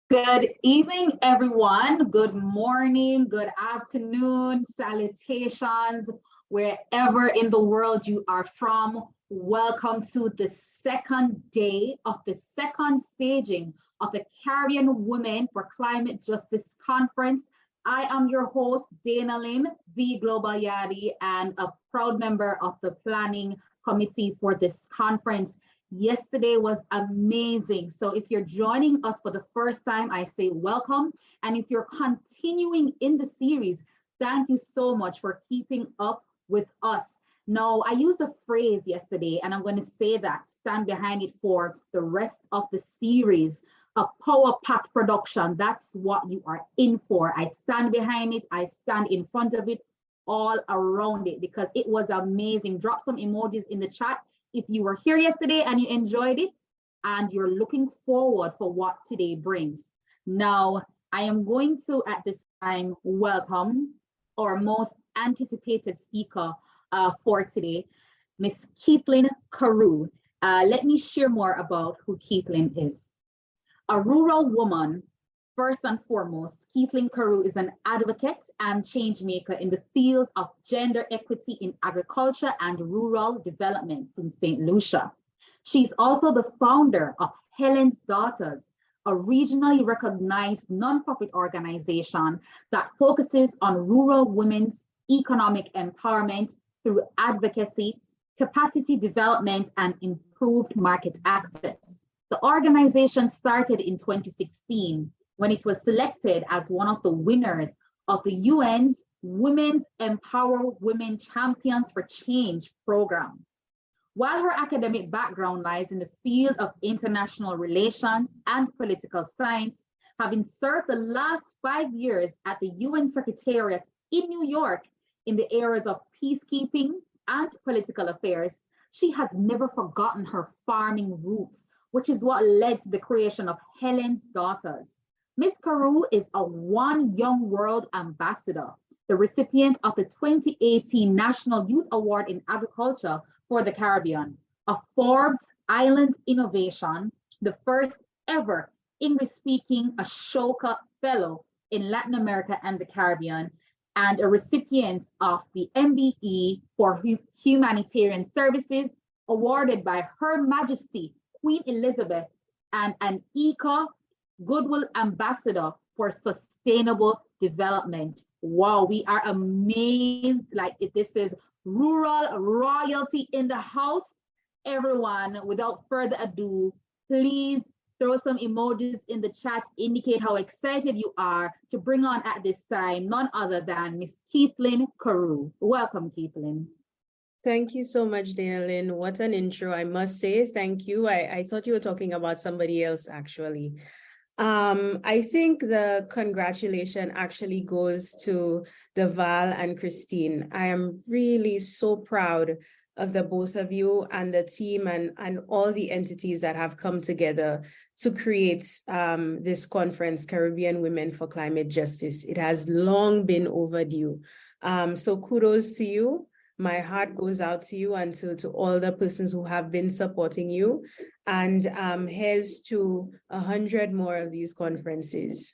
Good evening, everyone. Good morning, good afternoon, salutations, wherever in the world you are from. Welcome to the second day of the second staging of the Caribbean Women for Climate Justice Conference. I am your host, Dana Lynn, the Global Yadi, and a proud member of the planning committee for this conference. Yesterday was amazing. So if you're joining us for the first time, I say welcome. And if you're continuing in the series, thank you so much for keeping up with us. Now, I used a phrase yesterday, and I'm going to say that, stand behind it for the rest of the series. A power-packed production, that's what you are in for. I stand behind it, I stand in front of it, all around it, because it was amazing. Drop some emojis in the chat if you were here yesterday and you enjoyed it and you're looking forward for what today brings. Now, I am going to, at this time, welcome our most anticipated speaker for today, Miss Keithlin Caroo. Let me share more about who Keithlin is. A rural woman, first and foremost, Keithlin Caroo is an advocate and change maker in the fields of gender equity in agriculture and rural development in St. Lucia. She's also the founder of Helen's Daughters, a regionally recognized nonprofit organization that focuses on rural women's economic empowerment through advocacy, capacity development, and improved market access. The organization started in 2016 when it was selected as one of the winners of the UN's Women's Empower Women Champions for Change program. While her academic background lies in the field of international relations and political science, having served the last 5 years at the UN Secretariat in New York in the areas of peacekeeping and political affairs, she has never forgotten her farming roots, which is what led to the creation of Helen's Daughters. Ms. Caroo is a One Young World Ambassador, the recipient of the 2018 National Youth Award in Agriculture for the Caribbean, a Forbes Island Innovation, the first ever English-speaking Ashoka Fellow in Latin America and the Caribbean, and a recipient of the MBE for Humanitarian Services, awarded by Her Majesty Queen Elizabeth, and an ECA Goodwill Ambassador for Sustainable Development. Wow, we are amazed. Like, this is rural royalty in the house. Everyone, without further ado, please throw some emojis in the chat, indicate how excited you are to bring on at this time none other than Miss Keithlin Caroo. Welcome, Keithlin. Thank you so much, Dana Lynn. What an intro, I must say. Thank you. I thought you were talking about somebody else, actually. I think the congratulation actually goes to Deval and Christine. I am really so proud of the both of you and the team and all the entities that have come together to create this conference, Caribbean Women for Climate Justice. It has long been overdue. So kudos to you. My heart goes out to you and to all the persons who have been supporting you. And here's to 100 more of these conferences.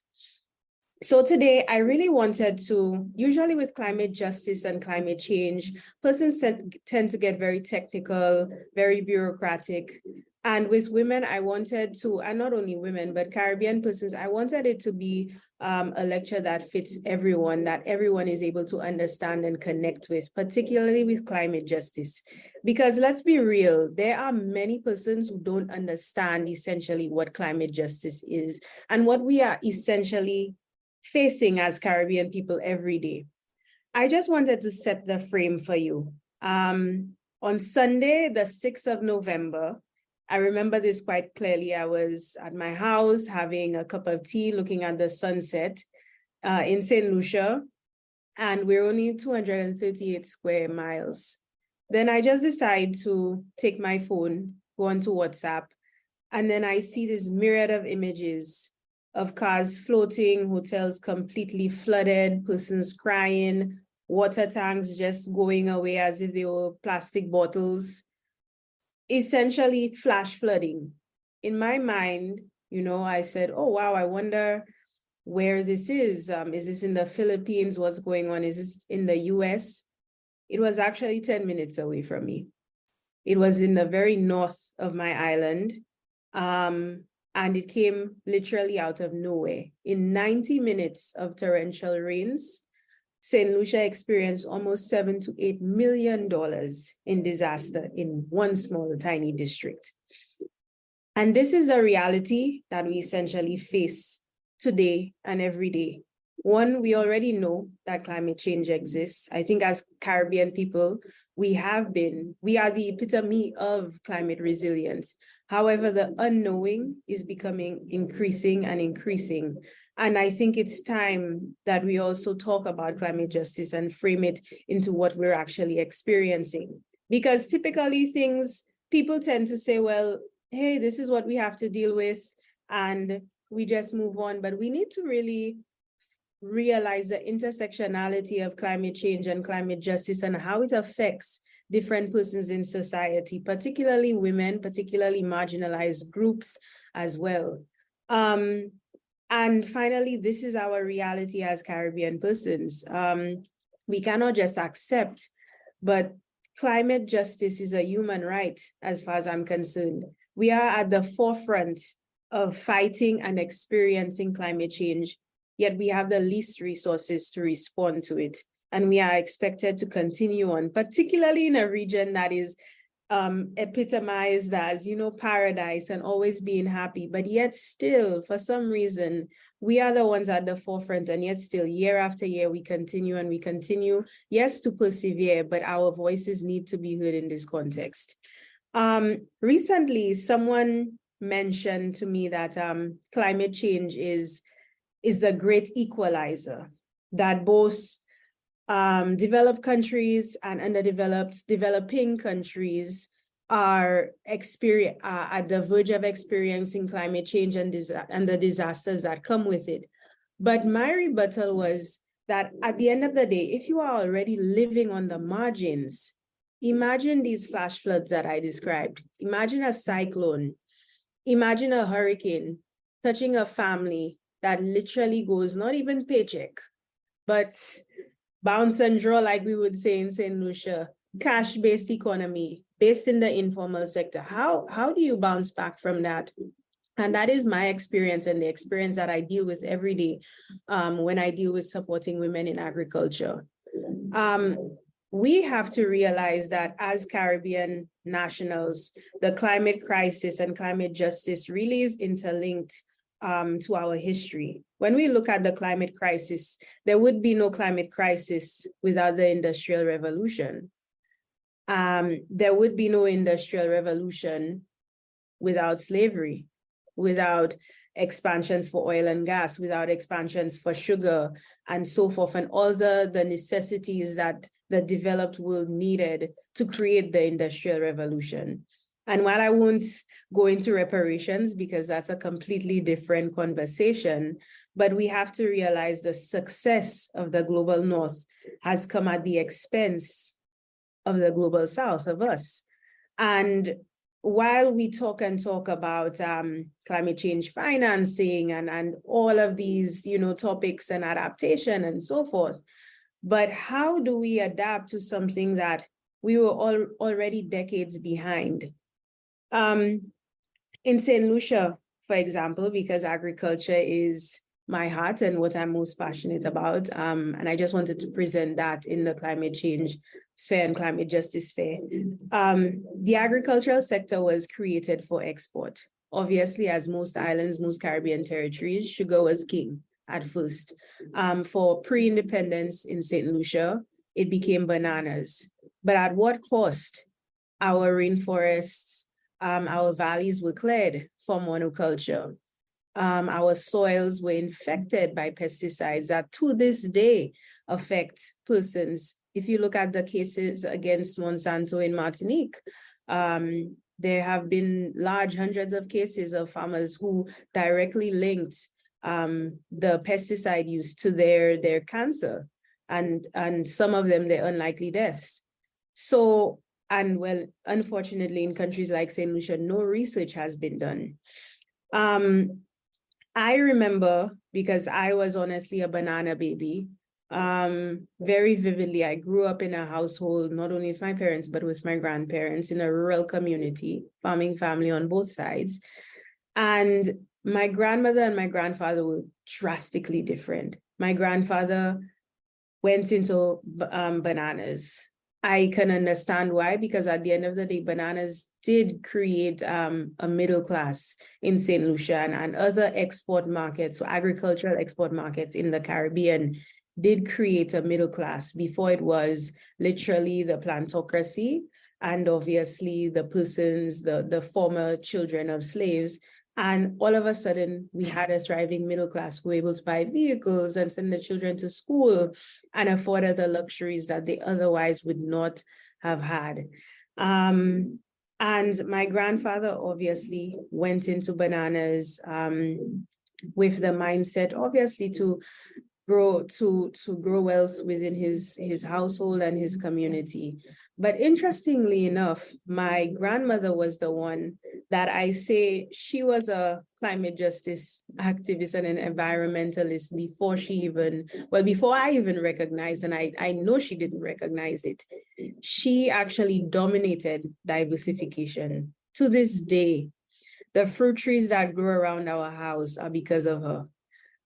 So today, I really wanted to, usually with climate justice and climate change, persons tend to get very technical, very bureaucratic. And with women, I wanted to, and not only women, but Caribbean persons, I wanted it to be a lecture that fits everyone, that everyone is able to understand and connect with, particularly with climate justice. Because let's be real, there are many persons who don't understand essentially what climate justice is and what we are essentially facing as Caribbean people every day. I just wanted to set the frame for you. On Sunday, the 6th of November, I remember this quite clearly. I was at my house having a cup of tea, looking at the sunset in St. Lucia, and we're only 238 square miles. Then I just decide to take my phone, go onto WhatsApp, and then I see this myriad of images of cars floating, hotels completely flooded, persons crying, water tanks just going away as if they were plastic bottles. Essentially flash flooding. In my mind, I said, oh, wow, I wonder where this is. Is this in the Philippines? What's going on? Is this in the US? It was actually 10 minutes away from me. It was in the very north of my island. And it came literally out of nowhere. In 90 minutes of torrential rains, St. Lucia experienced almost $7 to $8 million in disaster in one small, tiny district. And this is a reality that we essentially face today and every day. One, we already know that climate change exists. I think as Caribbean people, we are the epitome of climate resilience. However, the unknowing is becoming increasing and increasing. And I think it's time that we also talk about climate justice and frame it into what we're actually experiencing. Because typically people tend to say, well, hey, this is what we have to deal with, and we just move on. But we need to really realize the intersectionality of climate change and climate justice and how it affects different persons in society, particularly women, particularly marginalized groups as well. And finally, this is our reality as Caribbean persons. We cannot just accept, but climate justice is a human right, as far as I'm concerned. We are at the forefront of fighting and experiencing climate change, yet we have the least resources to respond to it. And we are expected to continue on, particularly in a region that is epitomized as, paradise and always being happy. But yet still, for some reason, we are the ones at the forefront, and yet still, year after year, we continue and we continue, yes, to persevere, but our voices need to be heard in this context. Recently, someone mentioned to me that climate change is the great equalizer, that both developed countries and developing countries are at the verge of experiencing climate change and the disasters that come with it. But my rebuttal was that at the end of the day, if you are already living on the margins, imagine these flash floods that I described. Imagine a cyclone. Imagine a hurricane touching a family that literally goes not even paycheck, but bounce and draw, like we would say in St. Lucia, cash-based economy, based in the informal sector. How do you bounce back from that? And that is my experience and the experience that I deal with every day when I deal with supporting women in agriculture. We have to realize that as Caribbean nationals, the climate crisis and climate justice really is interlinked to our history. When we look at the climate crisis, there would be no climate crisis without the Industrial Revolution. There would be no Industrial Revolution without slavery, without expansions for oil and gas, without expansions for sugar, and so forth, and all the necessities that the developed world needed to create the Industrial Revolution. And while I won't go into reparations, because that's a completely different conversation, but we have to realize the success of the global North has come at the expense of the global South, of us. And while we talk about climate change financing and all of these, topics and adaptation and so forth, but how do we adapt to something that we were already decades behind? In St. Lucia, for example, because agriculture is my heart and what I'm most passionate about, and I just wanted to present that in the climate change sphere and climate justice sphere. The agricultural sector was created for export. Obviously, as most islands, most Caribbean territories, sugar was king at first. For pre-independence in St. Lucia, it became bananas. But at what cost? Our rainforests, our valleys were cleared for monoculture. Our soils were infected by pesticides that to this day affect persons. If you look at the cases against Monsanto in Martinique, there have been large hundreds of cases of farmers who directly linked the pesticide use to their cancer, and some of them their unlikely deaths. So, and well, unfortunately, in countries like St. Lucia, no research has been done. I remember, because I was honestly a banana baby, very vividly. I grew up in a household, not only with my parents, but with my grandparents in a rural community, farming family on both sides. And my grandmother and my grandfather were drastically different. My grandfather went into bananas. I can understand why, because at the end of the day, bananas did create a middle class in St. Lucia and other export markets, so agricultural export markets in the Caribbean did create a middle class before it was literally the plantocracy and obviously the persons, the former children of slaves. And all of a sudden, we had a thriving middle class who were able to buy vehicles and send their children to school and afford other luxuries that they otherwise would not have had. And my grandfather obviously went into bananas with the mindset, obviously, to grow wealth within his household and his community. But interestingly enough, my grandmother was the one that I say she was a climate justice activist and an environmentalist before before I even recognized, and I know she didn't recognize it. She actually dominated diversification. To this day, the fruit trees that grow around our house are because of her.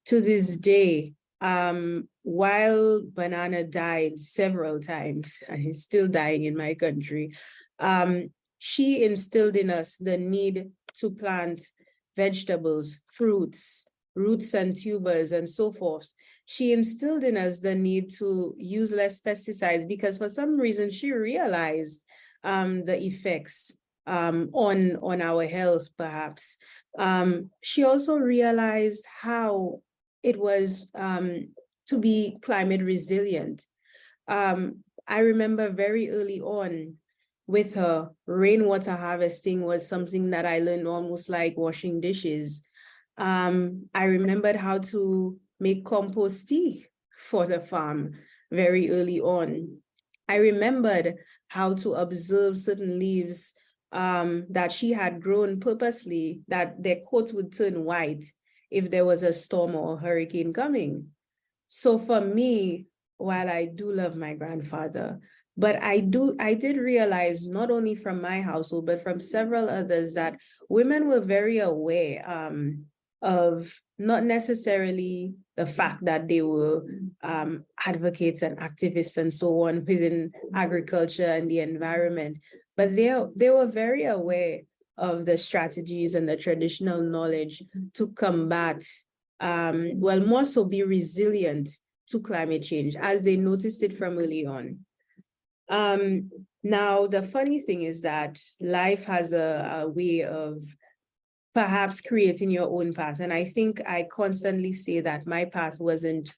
To this day, while banana died several times, and he's still dying in my country, she instilled in us the need to plant vegetables, fruits, roots and tubers, and so forth. She instilled in us the need to use less pesticides because for some reason she realized the effects on our health, perhaps. She also realized how it was to be climate resilient. I remember very early on with her, rainwater harvesting was something that I learned almost like washing dishes. I remembered how to make compost tea for the farm very early on. I remembered how to observe certain leaves that she had grown purposely, that their coat would turn white if there was a storm or a hurricane coming. So for me, while I do love my grandfather, but I did realize not only from my household, but from several others that women were very aware of not necessarily the fact that they were advocates and activists and so on within agriculture and the environment, but they were very aware of the strategies and the traditional knowledge to combat, more so be resilient to climate change as they noticed it from early on. Now, the funny thing is that life has a way of perhaps creating your own path. And I think I constantly say that my path wasn't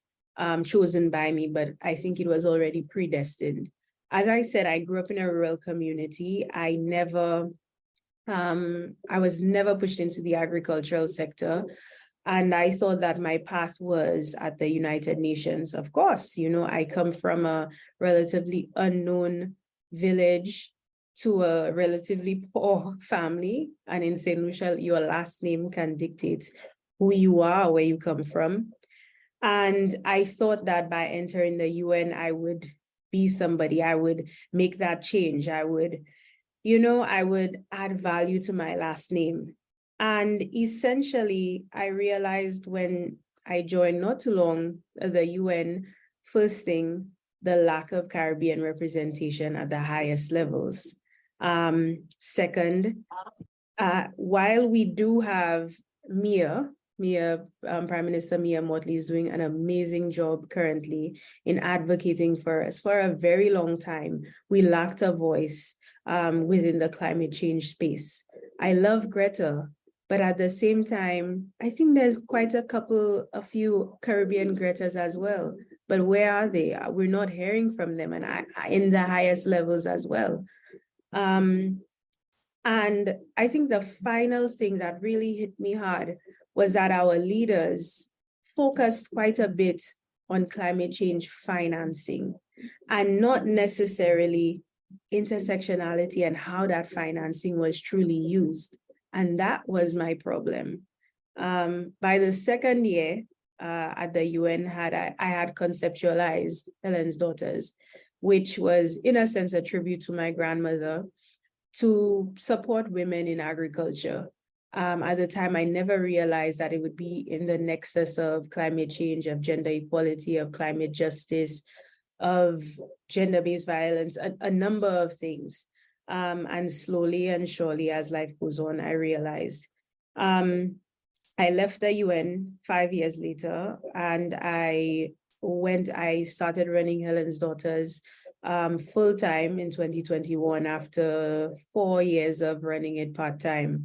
chosen by me, but I think it was already predestined. As I said, I grew up in a rural community. I was never pushed into the agricultural sector. And I thought that my path was at the United Nations. Of course, I come from a relatively unknown village to a relatively poor family. And in St. Lucia, your last name can dictate who you are, where you come from. And I thought that by entering the UN, I would be somebody. I would make that change. I would add value to my last name. And essentially, I realized when I joined not too long, the UN, first thing, the lack of Caribbean representation at the highest levels. Second, while we do have Prime Minister Mia Mottley is doing an amazing job currently in advocating for us for a very long time, we lacked a voice within the climate change space. I love Greta, but at the same time, I think there's quite a few Caribbean Gretas as well. But where are they? We're not hearing from them, and in the highest levels as well. And I think the final thing that really hit me hard was that our leaders focused quite a bit on climate change financing and not necessarily intersectionality and how that financing was truly used. And that was my problem. By the second year at the UN, I had conceptualized Helen's Daughters, which was in a sense a tribute to my grandmother to support women in agriculture. At the time, I never realized that it would be in the nexus of climate change, of gender equality, of climate justice, of gender-based violence, a number of things. And slowly and surely, as life goes on, I realized. I left the UN 5 years later, and I started running Helen's Daughters full-time in 2021 after 4 years of running it part-time.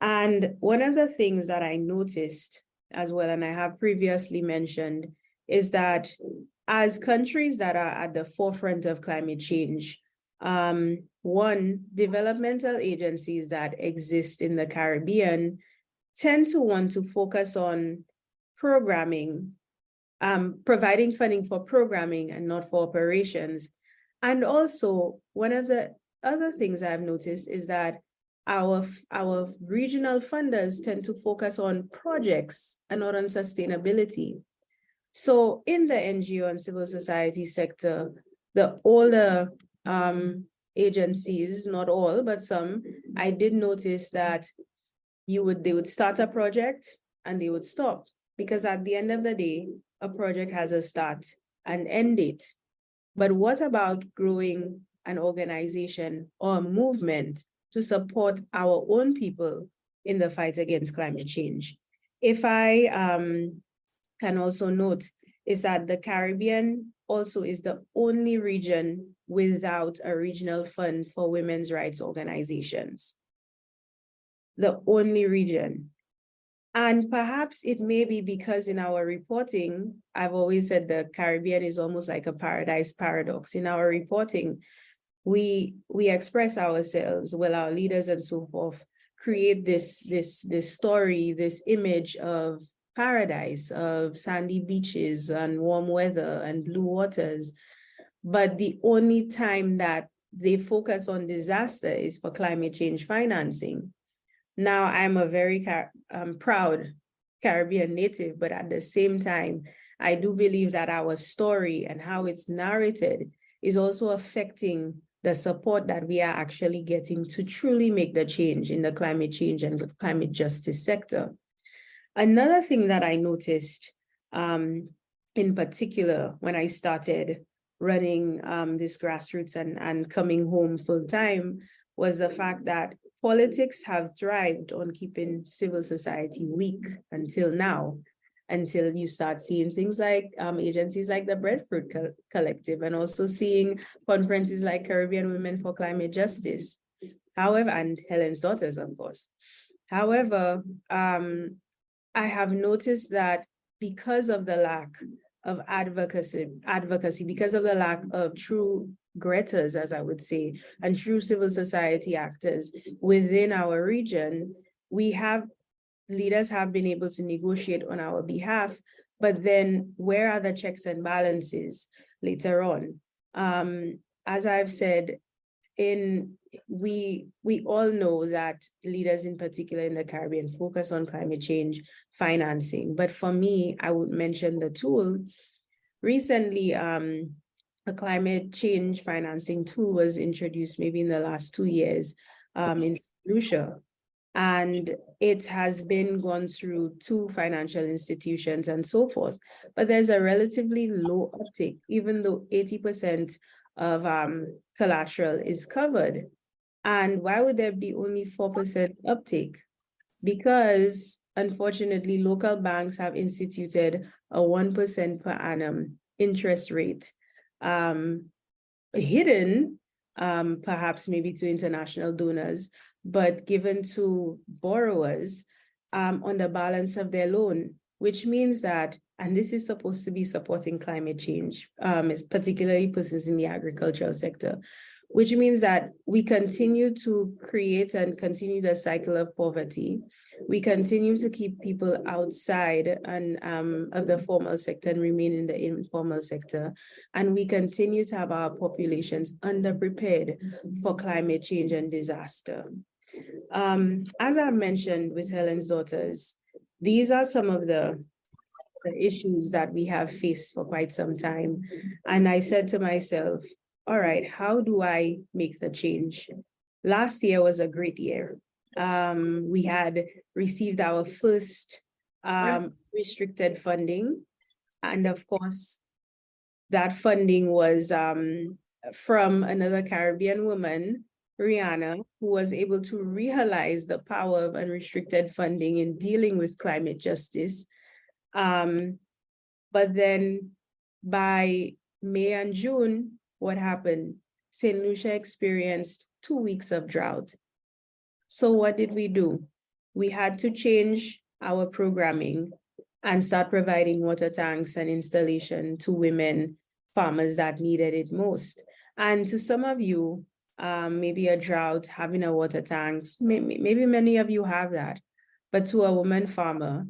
And one of the things that I noticed as well, and I have previously mentioned, is that as countries that are at the forefront of climate change, one, developmental agencies that exist in the Caribbean tend to want to focus on programming, providing funding for programming and not for operations. And also, one of the other things I've noticed is that our regional funders tend to focus on projects and not on sustainability. So in the NGO and civil society sector, the older agencies, not all, but some, I did notice that they would start a project and they would stop, because at the end of the day, a project has a start and end date. But what about growing an organization or a movement to support our own people in the fight against climate change? If I can also note is that the Caribbean also is the only region without a regional fund for women's rights organizations. The only region. And perhaps it may be because in our reporting, I've always said the Caribbean is almost like a paradise paradox. In our reporting, we express ourselves, well, our leaders and so forth, create this story, this image of paradise, of sandy beaches and warm weather and blue waters. But the only time that they focus on disaster is for climate change financing. Now, I'm a very proud Caribbean native, but at the same time, I do believe that our story and how it's narrated is also affecting the support that we are actually getting to truly make the change in the climate change and climate justice sector. Another thing that I noticed in particular when I started running this grassroots and coming home full time was the fact that politics have thrived on keeping civil society weak until now, until you start seeing things like agencies like the Breadfruit Collective and also seeing conferences like Caribbean Women for Climate Justice. However, and Helen's Daughters, of course. However, I have noticed that because of the lack of advocacy, because of the lack of true Gretas, as I would say, and true civil society actors within our region, leaders have been able to negotiate on our behalf, but then where are the checks and balances later on? As I've said, we all know that leaders in particular in the Caribbean focus on climate change financing. But for me, I would mention the tool. Recently, a climate change financing tool was introduced maybe in the last 2 years in Lucia. And it has been gone through 2 financial institutions and so forth. But there's a relatively low uptake, even though 80% of collateral is covered. And why would there be only 4% uptake? Because unfortunately, local banks have instituted a 1% per annum interest rate, hidden perhaps maybe to international donors, but given to borrowers on the balance of their loan, which means that, and this is supposed to be supporting climate change, particularly persons in the agricultural sector, which means that we continue to create and continue the cycle of poverty. We continue to keep people outside and of the formal sector and remain in the informal sector. And we continue to have our populations underprepared for climate change and disaster. As I mentioned with Helen's Daughters, these are some of the issues that we have faced for quite some time. And I said to myself, all right, how do I make the change? Last year was a great year. We had received our first restricted funding. And of course, that funding was from another Caribbean woman, Rihanna, who was able to realize the power of unrestricted funding in dealing with climate justice. But then by May and June, what happened? St. Lucia experienced 2 weeks of drought. So what did we do? We had to change our programming and start providing water tanks and installation to women farmers that needed it most. And to some of you, maybe a drought, having a water tank, maybe many of you have that. But to a woman farmer,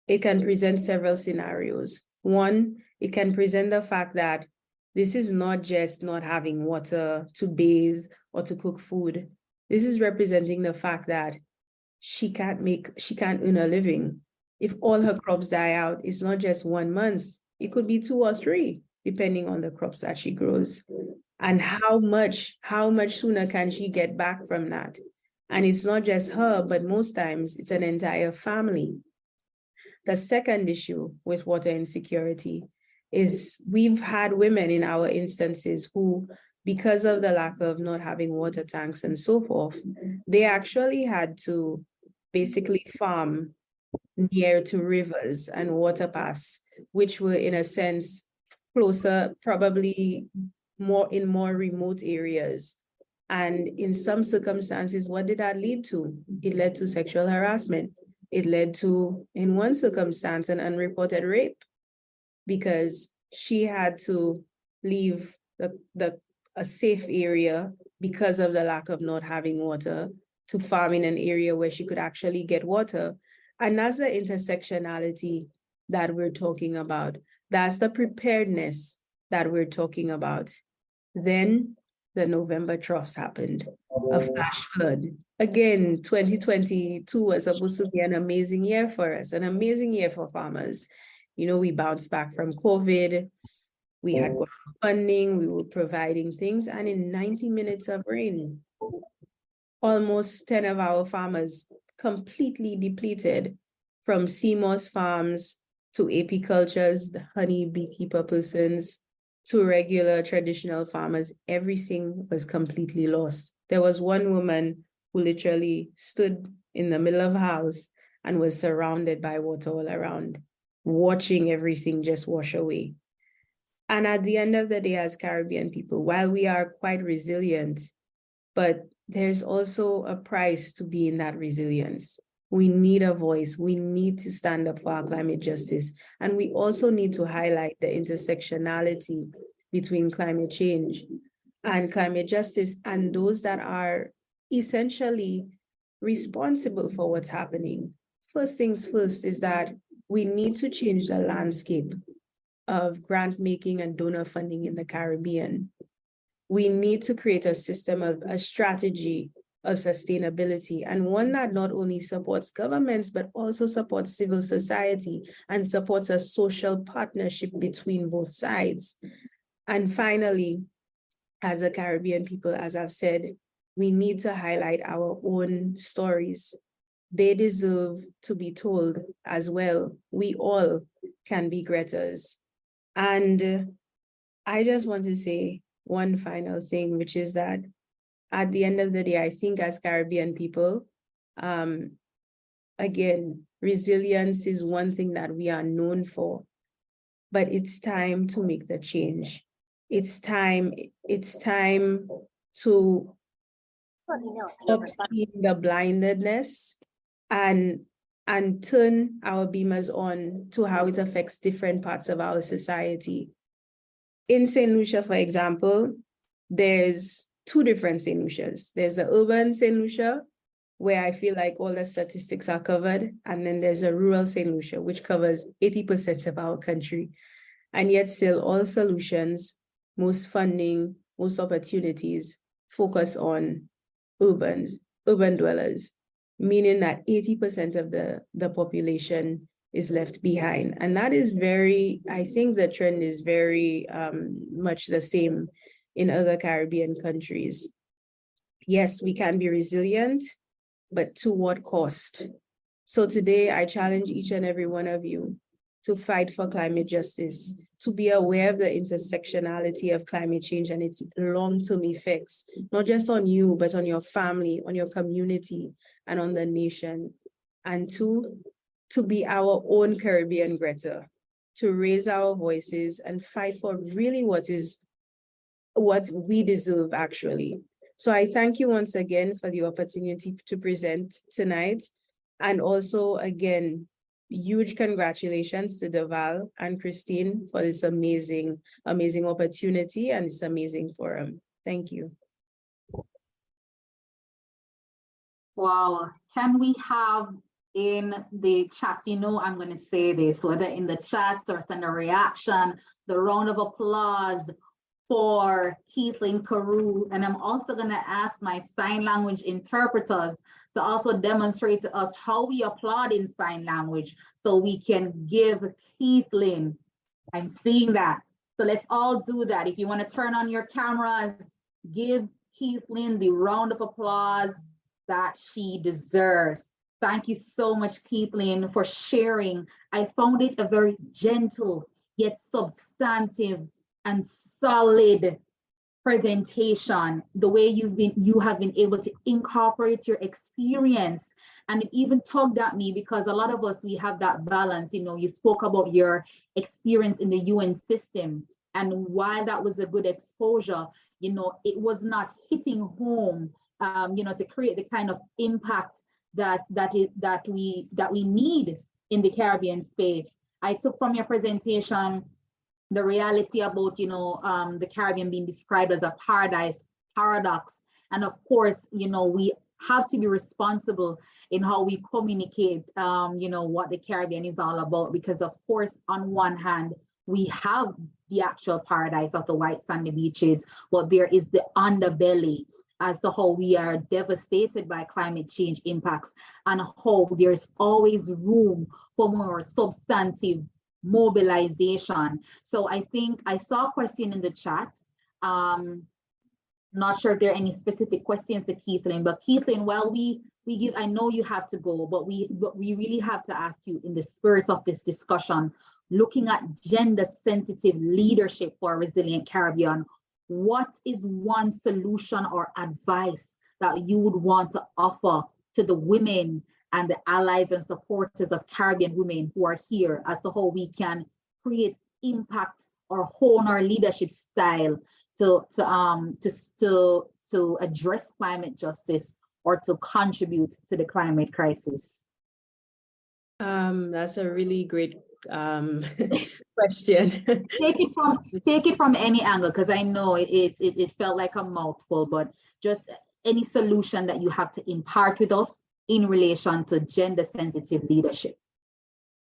it can present several scenarios. One, it can present the fact that this is not just not having water to bathe or to cook food. This is representing the fact that she can't earn a living. If all her crops die out, it's not just 1 month, it could be 2 or 3, depending on the crops that she grows. And how much sooner can she get back from that? And it's not just her, but most times it's an entire family. The second issue with water insecurity is we've had women in our instances who, because of the lack of not having water tanks and so forth, they actually had to basically farm near to rivers and water paths, which were in a sense closer, probably in more remote areas. And in some circumstances, what did that lead to? It led to sexual harassment. It led to, in one circumstance, an unreported rape, because she had to leave a safe area because of the lack of not having water to farm in an area where she could actually get water. And that's the intersectionality that we're talking about. That's the preparedness that we're talking about. Then the November troughs happened, a flash flood. Again, 2022 was supposed to be an amazing year for us, an amazing year for farmers. You know, we bounced back from COVID. We had got funding, we were providing things, and in 90 minutes of rain, almost 10 of our farmers completely depleted, from CMOS farms to apicultures, the honey beekeeper persons, to regular traditional farmers. Everything was completely lost. There was one woman who literally stood in the middle of a house and was surrounded by water all around, watching everything just wash away. And at the end of the day, as Caribbean people, while we are quite resilient, but there's also a price to be in that resilience. We need a voice. We need to stand up for our climate justice. And we also need to highlight the intersectionality between climate change and climate justice, and those that are essentially responsible for what's happening. First things first is that we need to change the landscape of grant making and donor funding in the Caribbean. We need to create a system of a strategy of sustainability, and one that not only supports governments, but also supports civil society and supports a social partnership between both sides. And finally, as a Caribbean people, as I've said, we need to highlight our own stories. They deserve to be told as well. We all can be Gretas. And I just want to say one final thing, which is that at the end of the day, I think as Caribbean people, again, resilience is one thing that we are known for, but it's time to make the change. It's time to stop seeing the blindedness and turn our beamers on to how it affects different parts of our society. In St. Lucia, for example, there's 2 different St. Lucias. There's the urban St. Lucia, where I feel like all the statistics are covered. And then there's a rural St. Lucia, which covers 80% of our country. And yet still all solutions, most funding, most opportunities focus on urban dwellers. meaning that 80% of the population is left behind. And that is I think the trend is very much the same in other Caribbean countries. Yes, we can be resilient, but to what cost? So today I challenge each and every one of you to fight for climate justice, to be aware of the intersectionality of climate change and its long-term effects, not just on you, but on your family, on your community, and on the nation. And to be our own Caribbean Greta, to raise our voices and fight for really what we deserve, actually. So I thank you once again for the opportunity to present tonight. And also, again, huge congratulations to Deval and Christine for this amazing, amazing opportunity and this amazing forum. Thank you. Wow, can we have in the chat, I'm going to say this, whether in the chats or send a reaction, the round of applause for Keithlin Caroo. And I'm also going to ask my sign language interpreters to also demonstrate to us how we applaud in sign language so we can give Keithlin, I'm seeing that. So let's all do that. If you want to turn on your cameras, give Keithlin the round of applause that she deserves. Thank you so much, Keithlin, for sharing. I found it a very gentle yet substantive and solid presentation, the way you have been able to incorporate your experience. And it even tugged at me because a lot of us, we have that balance. You spoke about your experience in the UN system, and while that was a good exposure, it was not hitting home, to create the kind of impact that we need in the Caribbean space. I took from your presentation the reality about, the Caribbean being described as a paradise paradox. And of course, we have to be responsible in how we communicate, what the Caribbean is all about, because of course, on one hand, we have the actual paradise of the white sandy beaches, but there is the underbelly as to how we are devastated by climate change impacts and how there's always room for more substantive mobilization. So I think I saw a question in the chat. Not sure if there are any specific questions to Keithlin, but Keithlin, while we give, I know you have to go, but we really have to ask you, in the spirit of this discussion, looking at gender sensitive leadership for a resilient Caribbean, what is one solution or advice that you would want to offer to the women and the allies and supporters of Caribbean women who are here, as to how we can create impact or hone our leadership style to address climate justice or to contribute to the climate crisis? That's a really great question. Take it from any angle, because I know it felt like a mouthful, but just any solution that you have to impart with us in relation to gender sensitive leadership.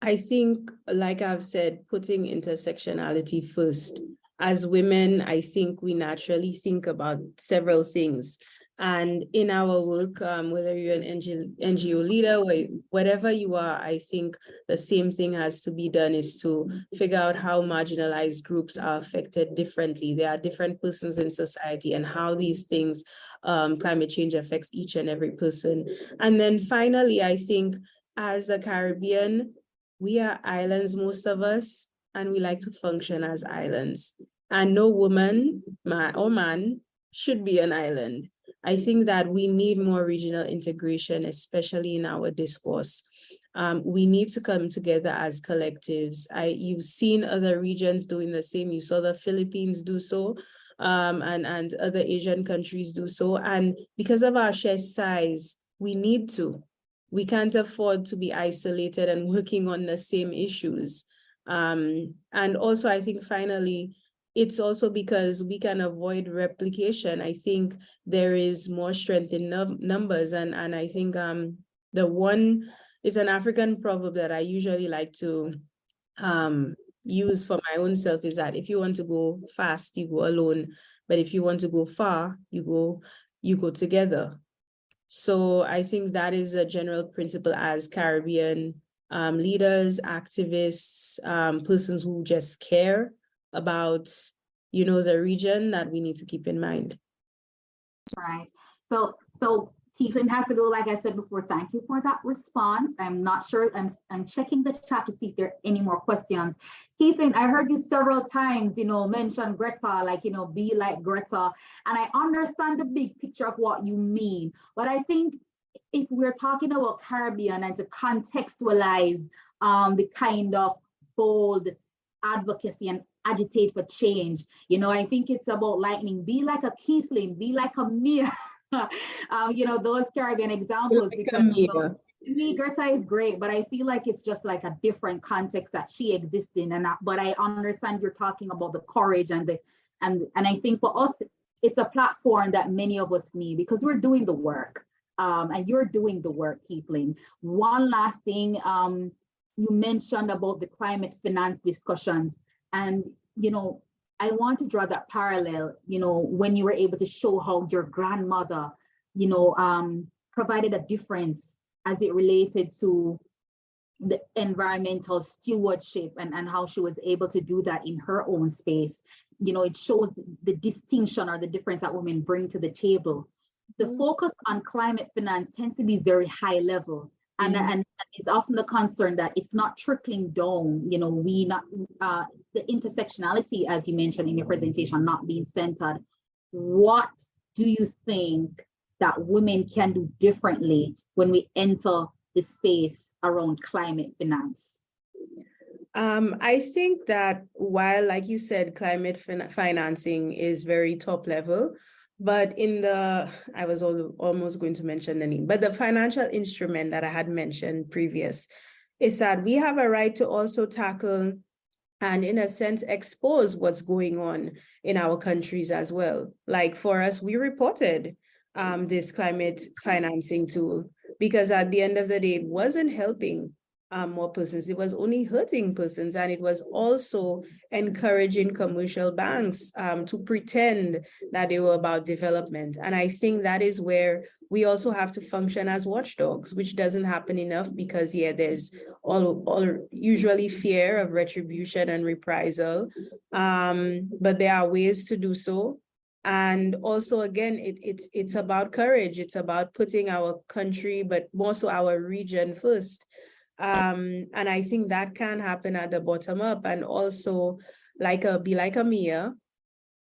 I think, like I've said, putting intersectionality first. As women, I think we naturally think about several things. And in our work, whether you're an NGO leader, or whatever you are, I think the same thing has to be done, is to figure out how marginalized groups are affected differently. There are different persons in society, and how these things, climate change affects each and every person. And then finally, I think as the Caribbean, we are islands, most of us, and we like to function as islands. And no woman or man should be an island. I think that we need more regional integration, especially in our discourse. We need to come together as collectives. You've seen other regions doing the same. You saw the Philippines do so, and other Asian countries do so. And because of our sheer size, we need to. We can't afford to be isolated and working on the same issues. And also, I think finally, it's also because we can avoid replication. I think there is more strength in numbers. And I think the one is an African proverb that I usually like to use for my own self, is that if you want to go fast, you go alone. But if you want to go far, you go together. So I think that is a general principle as Caribbean leaders, activists, persons who just care about, the region, that we need to keep in mind. Right. So Keithlin has to go, like I said before. Thank you for that response. I'm not sure. I'm checking the chat to see if there are any more questions. Keithlin, I heard you several times, mention Greta, like, be like Greta. And I understand the big picture of what you mean. But I think if we're talking about Caribbean and to contextualize the kind of bold advocacy and agitate for change, I think it's about lightning. Be like a Keithlin, be like a Mia. Those Caribbean examples, because me, Greta is great, but I feel like it's just like a different context that she exists in. But I understand you're talking about the courage and I think for us, it's a platform that many of us need because we're doing the work. And you're doing the work, Keithlin. One last thing, you mentioned about the climate finance discussions, and I want to draw that parallel, when you were able to show how your grandmother, provided a difference as it related to the environmental stewardship and how she was able to do that in her own space. It shows the distinction or the difference that women bring to the table. The focus on climate finance tends to be very high level. And it's often the concern that it's not trickling down, the intersectionality, as you mentioned in your presentation, not being centered. What do you think that women can do differently when we enter the space around climate finance? I think that while, like you said, climate financing is very top level, but I was almost going to mention the name, but the financial instrument that I had mentioned previous is that we have a right to also tackle and, in a sense, expose what's going on in our countries as well. Like for us, we reported this climate financing tool because at the end of the day, it wasn't helping more persons. It was only hurting persons, and it was also encouraging commercial banks to pretend that they were about development. And I think that is where we also have to function as watchdogs, which doesn't happen enough because there's all usually fear of retribution and reprisal, but there are ways to do so. And also, again, it's about courage. It's about putting our country, but more so our region first. And I think that can happen at the bottom up, and also be like a Mia,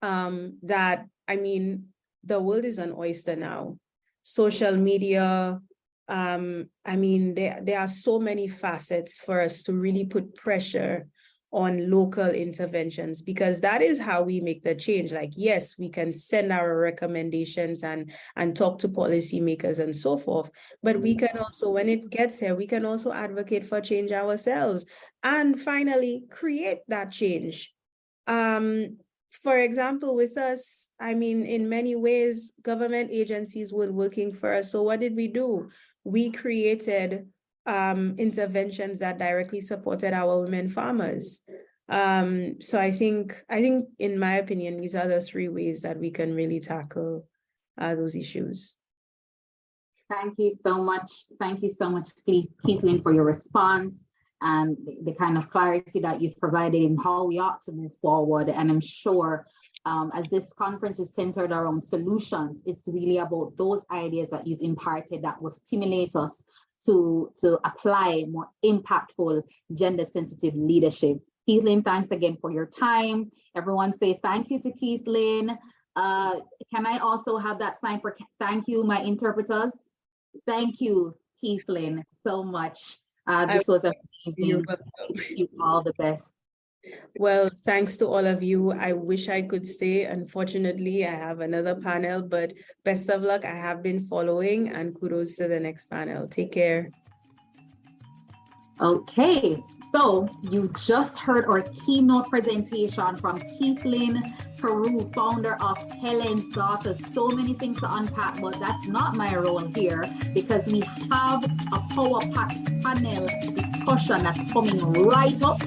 that, the world is an oyster now. Social media, there are so many facets for us to really put pressure on local interventions, because that is how we make the change. Like, yes, we can send our recommendations and talk to policymakers and so forth, but we can also, when it gets here, we can also advocate for change ourselves and finally create that change. For example, with us, in many ways, government agencies were working for us. So what did we do? We created interventions that directly supported our women farmers. So I think, in my opinion, these are the three ways that we can really tackle those issues. Thank you so much. Thank you so much, Keithlin, for your response and the kind of clarity that you've provided in how we ought to move forward. And I'm sure as this conference is centered around solutions, it's really about those ideas that you've imparted that will stimulate us to apply more impactful, gender-sensitive leadership. Keithlin, thanks again for your time. Everyone say thank you to Keithlin. Can I also have that sign for thank you, my interpreters? Thank you, Keithlin, so much. This was amazing. Wish you all the best. Well, thanks to all of you. I wish I could stay. Unfortunately, I have another panel, but best of luck. I have been following, and kudos to the next panel. Take care. Okay, so you just heard our keynote presentation from Keithlin Caroo, founder of Helen's Daughters. So many things to unpack, but that's not my role here because we have a power-packed panel discussion that's coming right up.